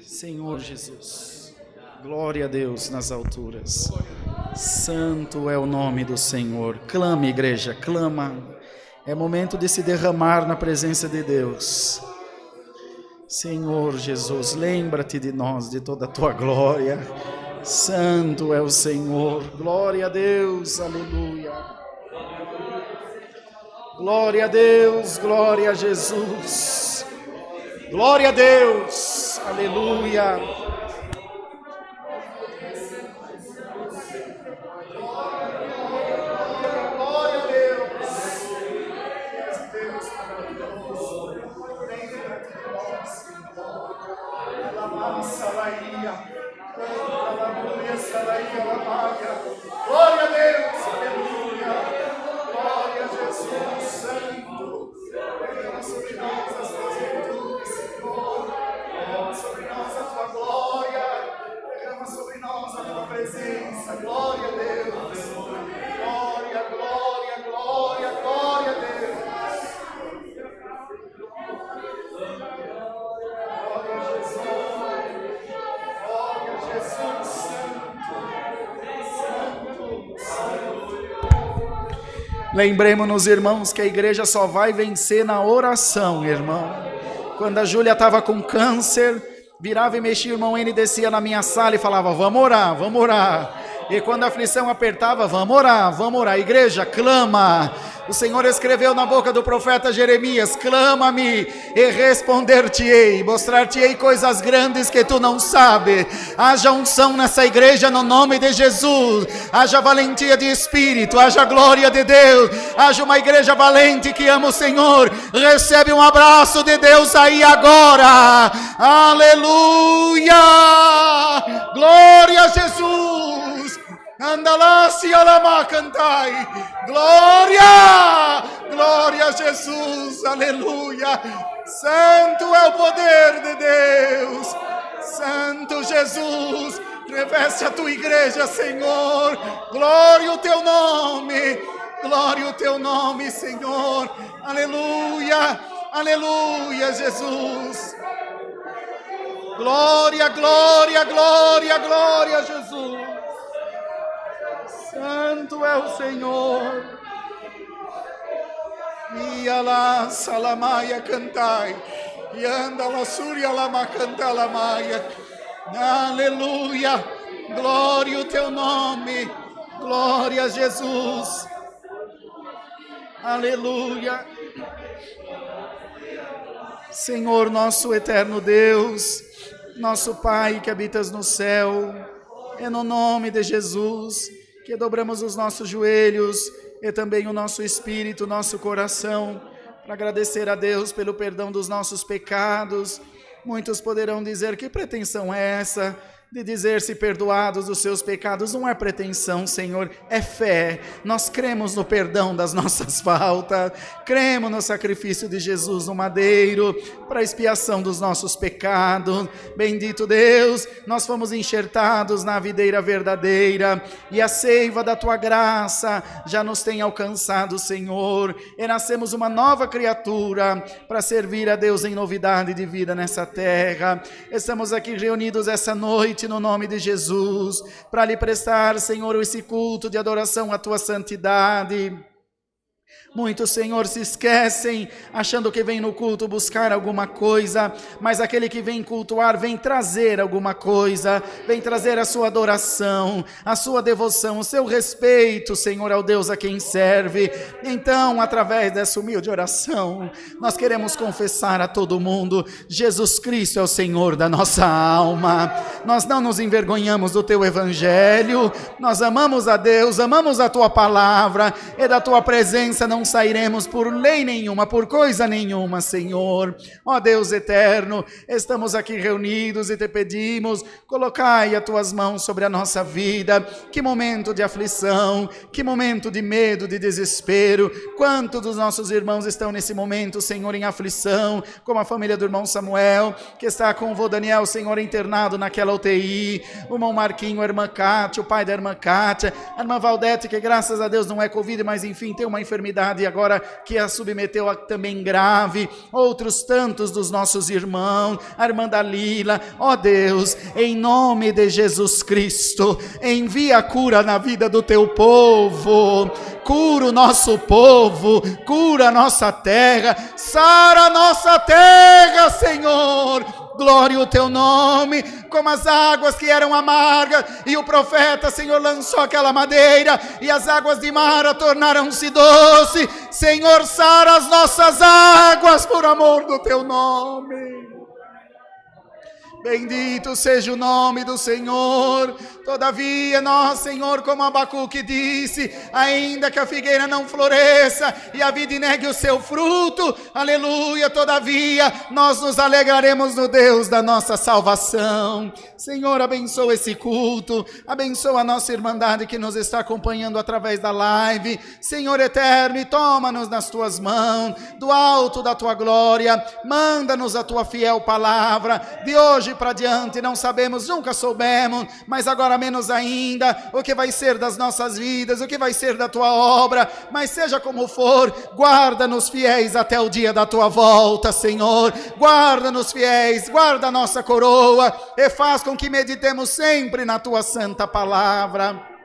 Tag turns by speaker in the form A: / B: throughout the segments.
A: Senhor Jesus, glória a Deus nas alturas. Santo é o nome do Senhor. Clame, igreja, clama. É momento de se derramar na presença de Deus. Senhor Jesus, lembra-te de nós, de toda a tua glória. Santo é o Senhor. Glória a Deus, aleluia. Glória a Deus, glória a Jesus. Glória a Deus, aleluia. Glória a Deus. Deus maravilhoso. Lembra-te de nós, Senhor. Glória a Deus, aleluia. Glória a Jesus, Santo. Derrama sobre nós as tuas virtudes, Senhor. Derrama sobre nós a tua glória. Derrama sobre nós a tua presença. Glória a Deus. Glória, glória, glória, glória a Deus. Glória a Jesus. Glória a Jesus, Santo. Santo, Santo. Lembremos-nos, irmãos, que a igreja só vai vencer na oração, irmão. Quando a Júlia estava com câncer, virava e mexia, o irmão N descia na minha sala e falava, vamos orar, vamos orar. E quando a aflição apertava, vamos orar, vamos orar. Igreja, clama. O Senhor escreveu na boca do profeta Jeremias, clama-me e responder-te-ei, mostrar-te-ei coisas grandes que tu não sabes. Haja unção nessa igreja no nome de Jesus, haja valentia de espírito, haja glória de Deus, haja uma igreja valente que ama o Senhor. Recebe um abraço de Deus aí agora, aleluia, glória a Jesus. Andalasi alama cantai, glória, glória a Jesus, aleluia. Santo é o poder de Deus, Santo Jesus, reveste a tua igreja, Senhor. Glória o teu nome, glória o teu nome, Senhor, aleluia, aleluia, Jesus. Glória, glória, glória, glória a Jesus. Santo é o Senhor. Iala salamaia cantai, e anda la suria lama canta la maia. Aleluia. Glória o teu nome. Glória a Jesus. Aleluia. Senhor, nosso eterno Deus, nosso Pai que habitas no céu, é no nome de Jesus que dobramos os nossos joelhos e também o nosso espírito, o nosso coração, para agradecer a Deus pelo perdão dos nossos pecados. Muitos poderão dizer, que pretensão é essa de dizer-se perdoados dos seus pecados? Não é pretensão, Senhor, é fé. Nós cremos no perdão das nossas faltas, cremos no sacrifício de Jesus no madeiro, para a expiação dos nossos pecados. Bendito Deus, nós fomos enxertados na videira verdadeira, e a seiva da tua graça já nos tem alcançado, Senhor, e nascemos uma nova criatura, para servir a Deus em novidade de vida nessa terra. Estamos aqui reunidos essa noite, no nome de Jesus, para lhe prestar, Senhor, esse culto de adoração à tua santidade. Muitos, Senhor, se esquecem, achando que vem no culto buscar alguma coisa, mas aquele que vem cultuar, vem trazer alguma coisa, vem trazer a sua adoração, a sua devoção, o seu respeito, Senhor, ao Deus a quem serve. Então, através dessa humilde oração, nós queremos confessar a todo mundo, Jesus Cristo é o Senhor da nossa alma. Nós não nos envergonhamos do teu evangelho, nós amamos a Deus, amamos a tua palavra, e da tua presença não sairemos por lei nenhuma, por coisa nenhuma, Senhor. Ó Deus eterno, estamos aqui reunidos e te pedimos, colocai as tuas mãos sobre a nossa vida. Que momento de aflição, que momento de medo, de desespero. Quantos dos nossos irmãos estão nesse momento, Senhor, em aflição, como a família do irmão Samuel, que está com o vô Daniel, Senhor, internado naquela UTI, o irmão Marquinho, a irmã Cátia, o pai da irmã Cátia, a irmã Valdete, que graças a Deus não é Covid, mas enfim, tem uma enfermidade enfermidade agora que a submeteu a também grave, outros tantos dos nossos irmãos, a irmã Dalila, ó Deus, em nome de Jesus Cristo, envia a cura na vida do teu povo, cura o nosso povo, cura a nossa terra, sara a nossa terra, Senhor, glória ao teu nome, como as águas que eram amargas, e o profeta, Senhor, lançou aquela madeira, e as águas de Mara tornaram-se doce. Senhor, sara as nossas águas, por amor do teu nome. Bendito seja o nome do Senhor. Todavia nós, Senhor, como Abacuque disse, ainda que a figueira não floresça e a vide negue o seu fruto, aleluia, todavia nós nos alegraremos no Deus da nossa salvação. Senhor, abençoa esse culto, abençoa a nossa irmandade que nos está acompanhando através da live. Senhor eterno, e toma-nos nas tuas mãos, do alto da tua glória, manda-nos a tua fiel palavra. De hoje para diante não sabemos, nunca soubemos, mas agora menos ainda, o que vai ser das nossas vidas, o que vai ser da tua obra, mas seja como for, guarda-nos fiéis até o dia da tua volta, Senhor, guarda-nos fiéis, guarda a nossa coroa, e faz com que meditemos sempre na tua santa palavra.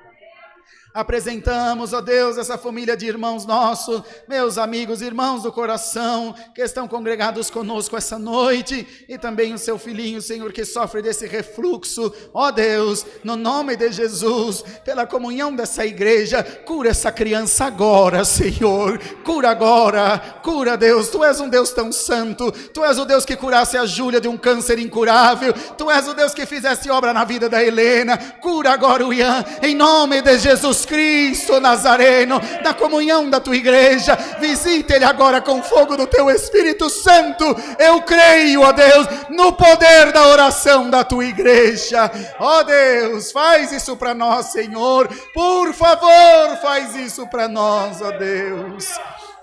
A: Apresentamos, ó Deus, essa família de irmãos nossos, meus amigos, irmãos do coração, que estão congregados conosco essa noite, e também o seu filhinho, Senhor, que sofre desse refluxo. Ó Deus, no nome de Jesus, pela comunhão dessa igreja, cura essa criança agora, Senhor, cura agora, cura, Deus, tu és um Deus tão santo, tu és o Deus que curasse a Júlia de um câncer incurável, tu és o Deus que fizesse obra na vida da Helena, cura agora o Ian, em nome de Jesus Cristo Nazareno, na comunhão da tua igreja, visita ele agora com fogo do teu Espírito Santo. Eu creio, ó Deus, no poder da oração da tua igreja. Ó Deus, faz isso para nós, Senhor, por favor, faz isso para nós, ó Deus.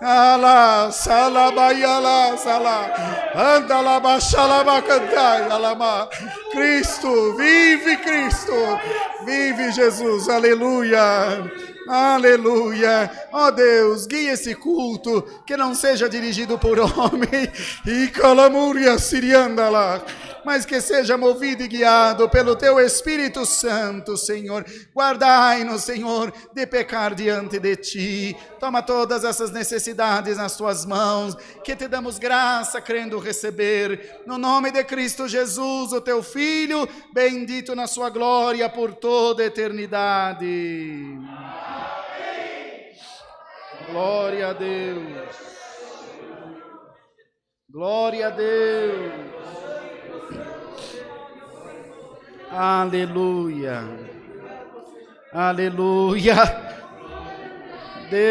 A: Alá, salabaialá, salá, andalá, baixalá, cantai, alama. Cristo, vive Jesus, aleluia, aleluia. Ó Deus, guia esse culto, que não seja dirigido por homem, e calamúria sirianda lá, mas que seja movido e guiado pelo teu Espírito Santo, Senhor. Guardai-nos, Senhor, de pecar diante de ti. Toma todas essas necessidades nas tuas mãos, que te damos graça, crendo receber, no nome de Cristo Jesus, o teu Filho, bendito na sua glória por toda a eternidade. Amém. Glória a Deus. Glória a Deus. Aleluia, aleluia. Deus.